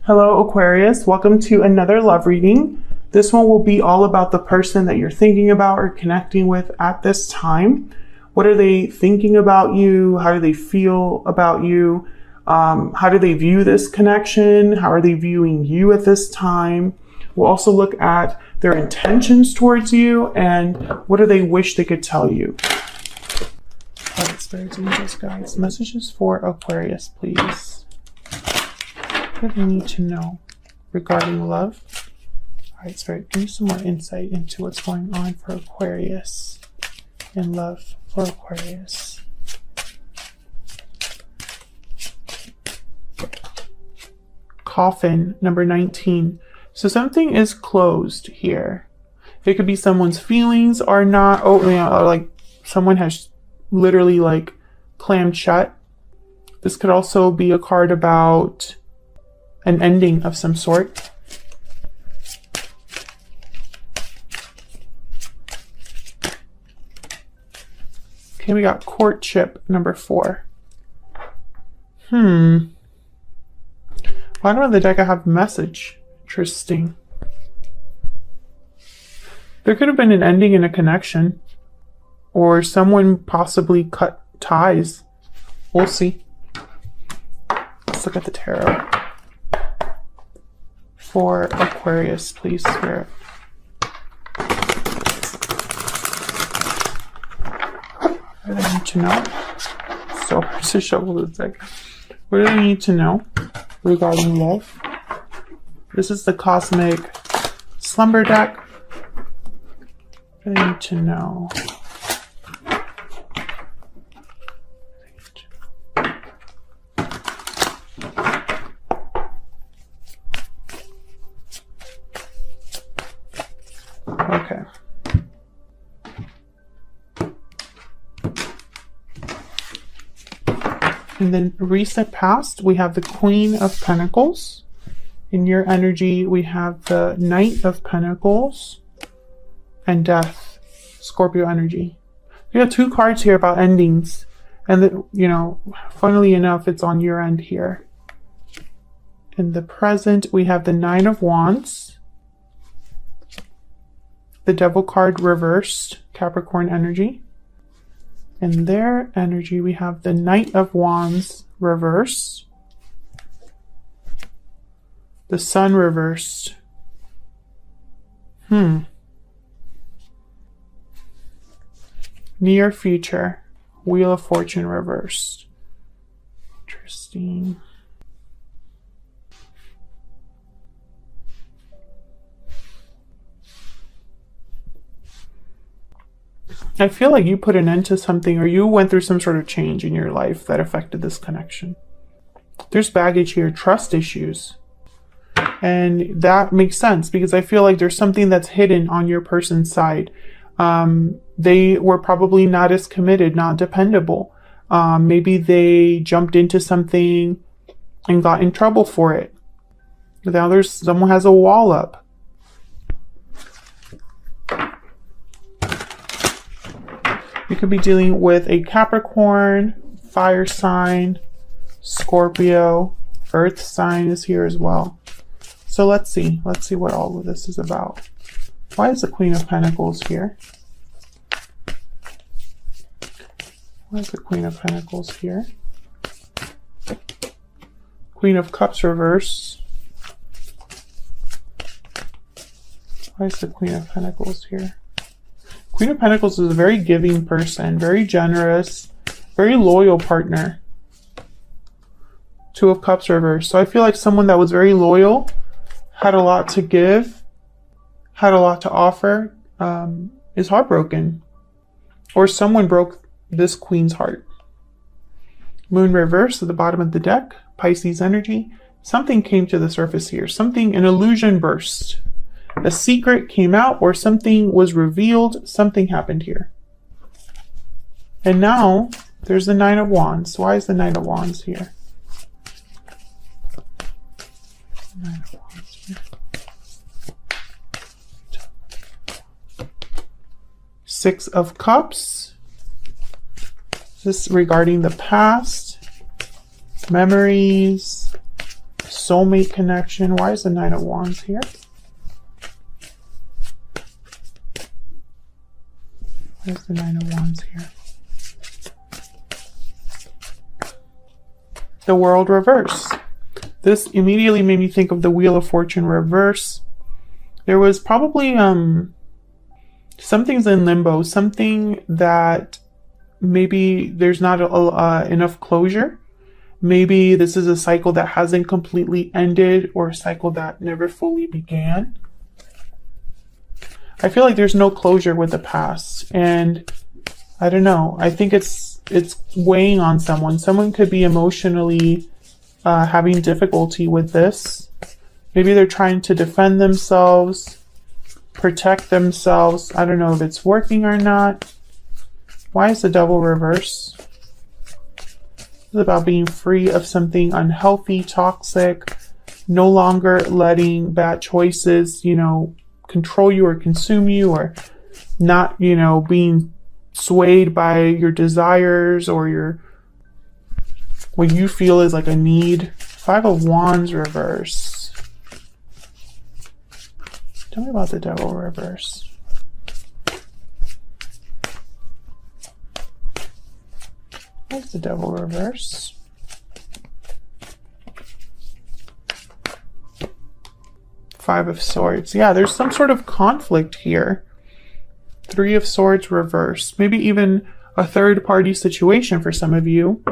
Hello, Aquarius. Welcome to another love reading. This one will be all about the person that you're thinking about or connecting with at this time. What are they thinking about you? How do they feel about you? How do they view this connection? How are they viewing you at this time? We'll also look at their intentions towards you and what do they wish they could tell you. All right, spirits, angels, guides, messages for Aquarius, please. What do they need to know regarding love? All right, Spirit, give me some more insight into what's going on for Aquarius and love for Aquarius. Coffin, number 19. So something is closed here. It could be someone's feelings are not, like someone has literally like clammed shut. This could also be a card about an ending of some sort. Okay, we got courtship, number 4. Bottom of the deck, I have message. Interesting. There could have been an ending in a connection, or someone possibly cut ties. We'll see. Let's look at the tarot. For Aquarius, please, Spirit. What do I need to know? So hard to shuffle this deck. What do I need to know regarding love? This is the Cosmic Slumber deck. What do I need to know? Okay. And then recent past, we have the Queen of Pentacles. In your energy, we have the Knight of Pentacles and Death, Scorpio energy. We have 2 cards here about endings. And, funnily enough, it's on your end here. In the present, we have the 9 of Wands. The Devil card reversed, Capricorn energy. In their energy, we have the Knight of Wands reversed. The Sun reversed. Near future, Wheel of Fortune reversed. Interesting. I feel like you put an end to something, or you went through some sort of change in your life that affected this connection. There's baggage here, trust issues. And that makes sense because I feel like there's something that's hidden on your person's side. They were probably not as committed, not dependable. Maybe they jumped into something and got in trouble for it. Now someone has a wall up. You could be dealing with a Capricorn, fire sign, Scorpio, earth sign is here as well. So let's see what all of this is about. Why is the Queen of Pentacles here? Why is the Queen of Pentacles here? Queen of Cups reverse. Why is the Queen of Pentacles here? Queen of Pentacles is a very giving person, very generous, very loyal partner. 2 of Cups reversed. So I feel like someone that was very loyal, had a lot to give, had a lot to offer, is heartbroken. Or someone broke this Queen's heart. Moon reverse at the bottom of the deck, Pisces energy. Something came to the surface here. An illusion burst. A secret came out or something was revealed. Something happened here. And now there's the 9 of Wands. Why is the 9 of Wands here? 9 of Wands here. 6 of Cups. This is regarding the past, memories, soulmate connection. Why is the Nine of Wands here? Why is the Nine of Wands here? The World reverse. This immediately made me think of the Wheel of Fortune reverse. There was probably something's in limbo, something that maybe there's not enough closure. Maybe this is a cycle that hasn't completely ended, or a cycle that never fully began. I feel like there's no closure with the past, and I don't know. I think it's weighing on someone. Someone could be emotionally having difficulty with this. Maybe they're trying to defend themselves, protect themselves. I don't know if it's working or not. Why is the Devil reverse? It's about being free of something unhealthy, toxic, no longer letting bad choices, you know, control you or consume you, or not, you know, being swayed by your desires or your what you feel is like a need. Five of Wands reverse. Tell me about the Devil reverse. What's the Devil reverse? Five of Swords. Yeah, there's some sort of conflict here. Three of Swords reverse. Maybe even a third party situation for some of you.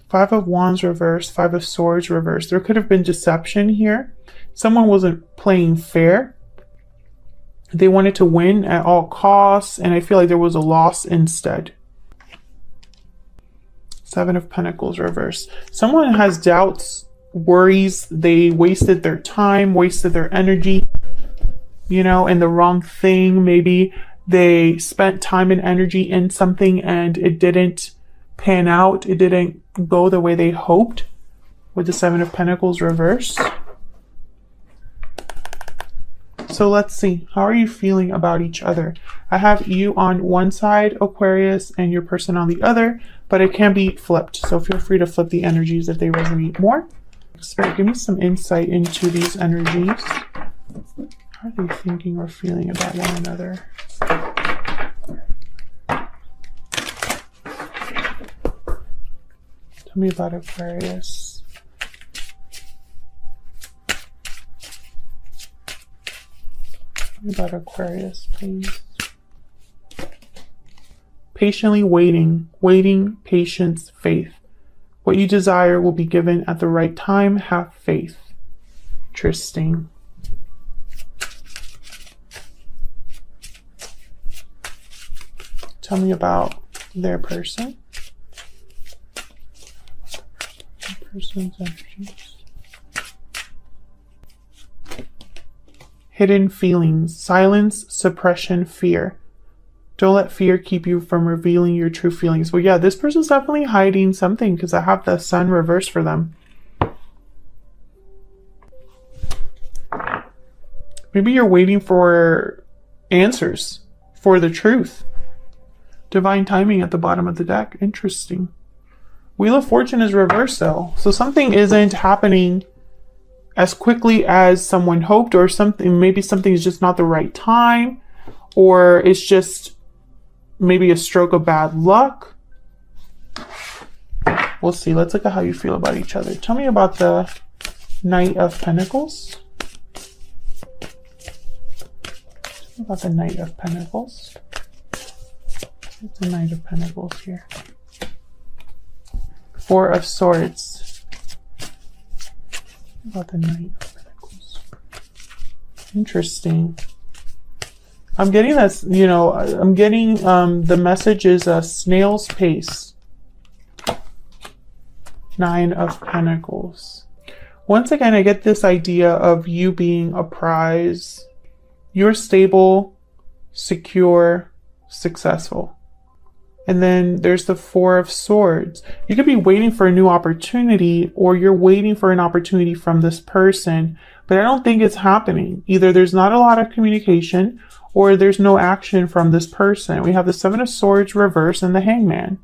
Five of Wands reverse. Five of Swords reverse. There could have been deception here. Someone wasn't playing fair. They wanted to win at all costs, and I feel like there was a loss instead. Seven of Pentacles reverse. Someone has doubts, worries. They wasted their time, wasted their energy, you know, in the wrong thing. Maybe they spent time and energy in something and it didn't pan out. It didn't go the way they hoped with the Seven of Pentacles reverse. So let's see. How are you feeling about each other? I have you on one side, Aquarius, and your person on the other, but it can be flipped. So feel free to flip the energies if they resonate more. Spirit, give me some insight into these energies. How are they thinking or feeling about one another? Tell me about Aquarius. Tell me about Aquarius, please. Patiently waiting. Waiting, patience, faith. What you desire will be given at the right time. Have faith. Interesting. Tell me about their person. Their person's energies. Hidden feelings. Silence, suppression, fear. Don't let fear keep you from revealing your true feelings. Well, yeah, this person's definitely hiding something because I have the Sun reversed for them. Maybe you're waiting for answers, for the truth. Divine timing at the bottom of the deck. Interesting. Wheel of Fortune is reversed though. So something isn't happening as quickly as someone hoped, or something, maybe something is just not the right time, or it's just maybe a stroke of bad luck. We'll see. Let's look at how you feel about each other. Tell me about the Knight of Pentacles. Tell me about the Knight of Pentacles. What's the Knight of Pentacles here? Four of Swords. What about the Knight of Pentacles? Interesting. I'm getting this, you know, I'm getting the message is a snail's pace. Nine of Pentacles. Once again, I get this idea of you being a prize. You're stable, secure, successful. And then there's the Four of Swords. You could be waiting for a new opportunity, or you're waiting for an opportunity from this person, but I don't think it's happening. Either there's not a lot of communication, or there's no action from this person. We have the Seven of Swords reverse and the Hangman.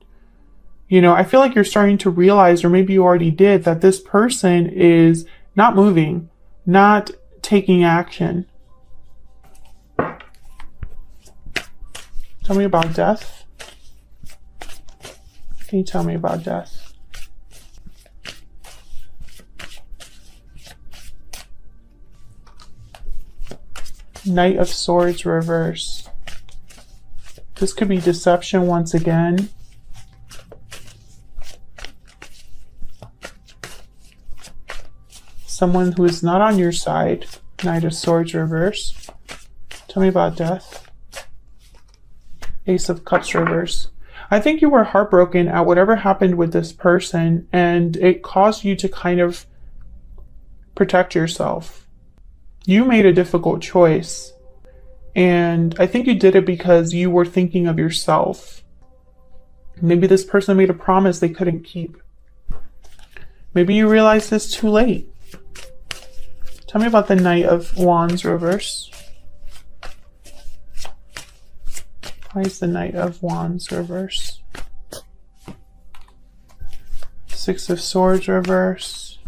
You know, I feel like you're starting to realize, or maybe you already did, that this person is not moving, not taking action. Tell me about death. Can you tell me about death? Knight of Swords reverse. This could be deception once again. Someone who is not on your side. Knight of Swords reverse. Tell me about death. Ace of Cups reverse. I think you were heartbroken at whatever happened with this person, and it caused you to kind of protect yourself. You made a difficult choice, and I think you did it because you were thinking of yourself. Maybe this person made a promise they couldn't keep. Maybe you realized this too late. Tell me about the Knight of Wands reverse. Why is the Knight of Wands reverse? Six of Swords reverse.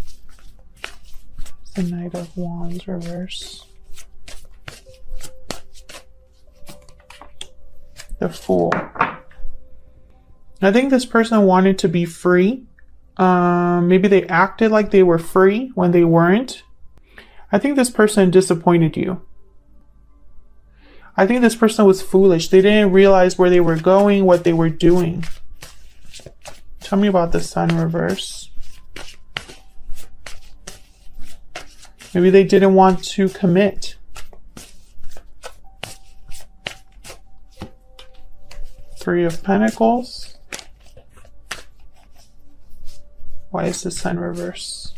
The Knight of Wands reverse. The Fool. I think this person wanted to be free. Maybe they acted like they were free when they weren't. I think this person disappointed you. I think this person was foolish. They didn't realize where they were going, what they were doing. Tell me about the Sun reverse. Maybe they didn't want to commit. Three of Pentacles. Why is the Sun reverse?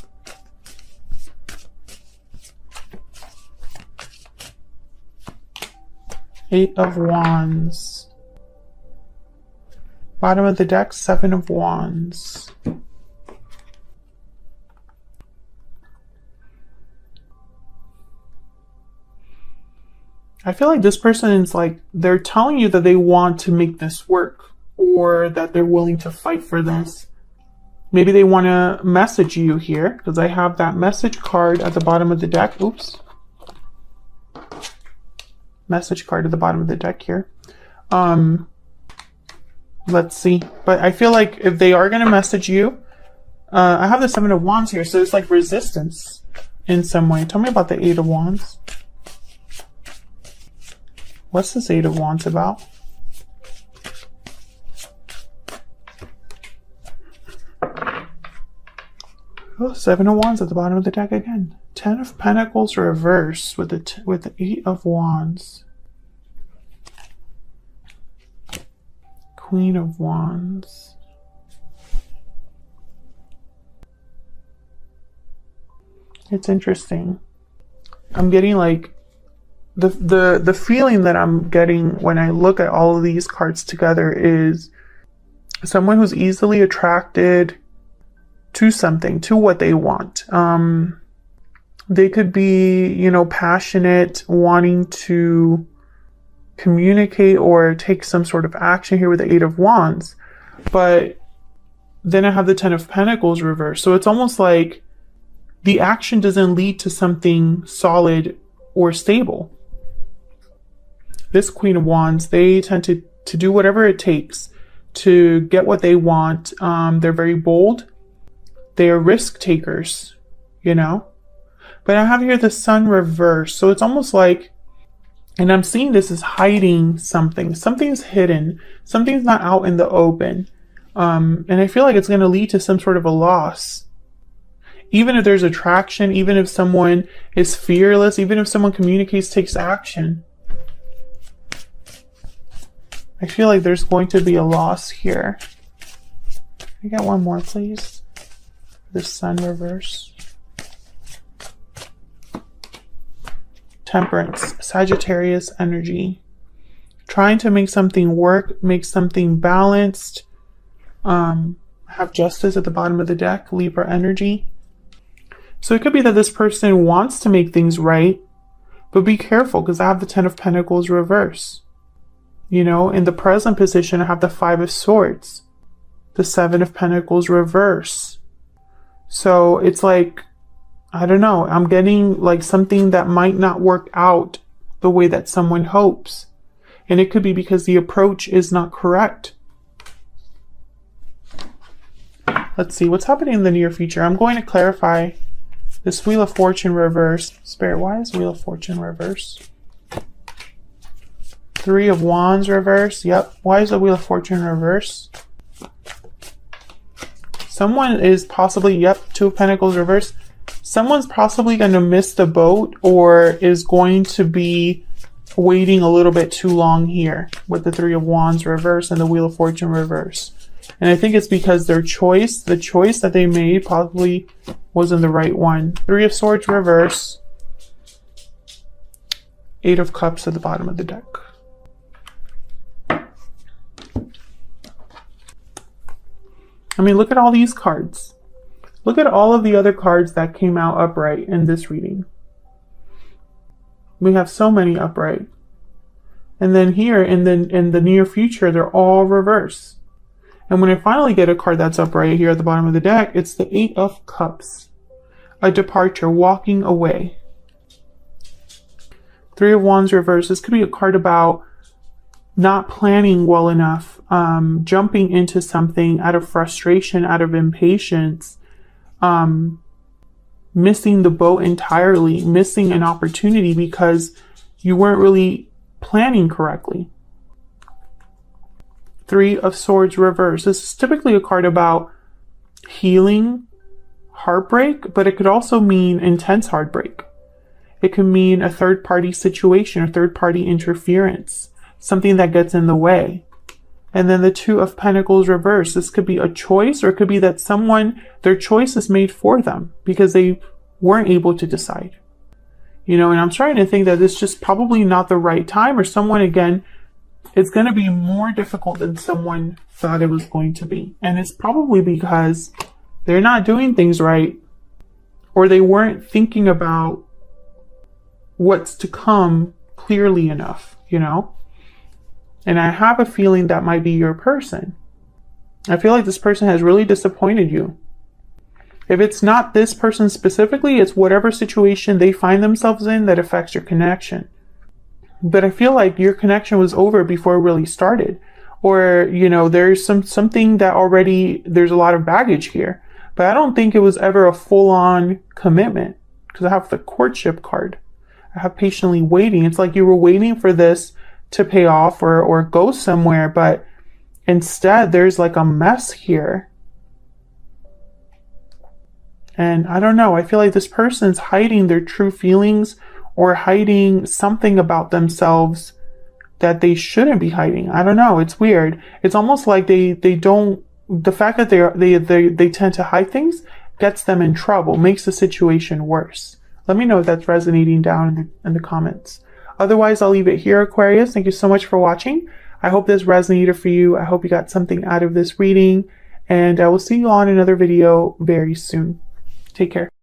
Eight of Wands. Bottom of the deck, Seven of Wands. I feel like this person is like, they're telling you that they want to make this work, or that they're willing to fight for this. Maybe they want to message you here, because I have that message card at the bottom of the deck. Oops. Message card at the bottom of the deck here. Let's see. But I feel like if they are going to message you, I have the Seven of Wands here, so it's like resistance in some way. Tell me about the Eight of Wands. What's this Eight of Wands about? Oh, Seven of Wands at the bottom of the deck again. Ten of Pentacles reverse with the Eight of Wands. Queen of Wands. It's interesting. I'm getting like the feeling that I'm getting when I look at all of these cards together is someone who's easily attracted to something, to what they want. They could be, you know, passionate, wanting to communicate or take some sort of action here with the Eight of Wands. But then I have the Ten of Pentacles reversed. So it's almost like the action doesn't lead to something solid or stable. This Queen of Wands, they tend to do whatever it takes to get what they want. They're very bold. They are risk takers, you know. But I have here the Sun reversed. So it's almost like, and I'm seeing this as hiding something. Something's hidden. Something's not out in the open. And I feel like it's going to lead to some sort of a loss. Even if there's attraction, even if someone is fearless, even if someone communicates, takes action. I feel like there's going to be a loss here. Can I get one more, please? The Sun reverse. Temperance, Sagittarius energy. Trying to make something work, make something balanced. Have Justice at the bottom of the deck, Libra energy. So it could be that this person wants to make things right, but be careful because I have the Ten of Pentacles reverse. You know, in the present position, I have the Five of Swords. the Seven of Pentacles reverse. So it's like, I don't know, I'm getting like something that might not work out the way that someone hopes. And it could be because the approach is not correct. Let's see what's happening in the near future. I'm going to clarify this Wheel of Fortune reverse. Spirit, why is Wheel of Fortune reverse? Three of Wands reverse. Yep. Why is the Wheel of Fortune reverse? Someone is possibly, yep, Two of Pentacles reverse. Someone's possibly going to miss the boat or is going to be waiting a little bit too long here with the Three of Wands reverse and the Wheel of Fortune reverse. And I think it's because their choice, the choice that they made probably wasn't the right one. Three of Swords reverse. Eight of Cups at the bottom of the deck. I mean, look at all these cards. Look at all of the other cards that came out upright in this reading. We have so many upright. And then here in the near future, they're all reverse. And when I finally get a card that's upright here at the bottom of the deck, it's the Eight of Cups. A departure, walking away. Three of Wands reverse. This could be a card about not planning well enough, jumping into something out of frustration, out of impatience, missing the boat entirely, missing an opportunity because you weren't really planning correctly. Three of Swords reverse. This is typically a card about healing, heartbreak, but it could also mean intense heartbreak. It could mean a third-party situation or third-party interference, something that gets in the way. And then the Two of Pentacles reverse. This could be a choice, or it could be that someone, their choice is made for them because they weren't able to decide. You know, and I'm trying to think that it's just probably not the right time, or someone, again, it's going to be more difficult than someone thought it was going to be. And it's probably because they're not doing things right, or they weren't thinking about what's to come clearly enough, you know? And I have a feeling that might be your person. I feel like this person has really disappointed you. If it's not this person specifically, it's whatever situation they find themselves in that affects your connection. But I feel like your connection was over before it really started. Or, you know, there's something that already, there's a lot of baggage here. But I don't think it was ever a full-on commitment. Because I have the courtship card. I have patiently waiting. It's like you were waiting for this to pay off or go somewhere, but instead there's like a mess here. And I don't know, I feel like this person's hiding their true feelings or hiding something about themselves that they shouldn't be hiding. I don't know, it's weird. It's almost like they don't, the fact that they tend to hide things gets them in trouble, makes the situation worse. Let me know if that's resonating down in the comments. Otherwise, I'll leave it here, Aquarius. Thank you so much for watching. I hope this resonated for you. I hope you got something out of this reading. And I will see you on another video very soon. Take care.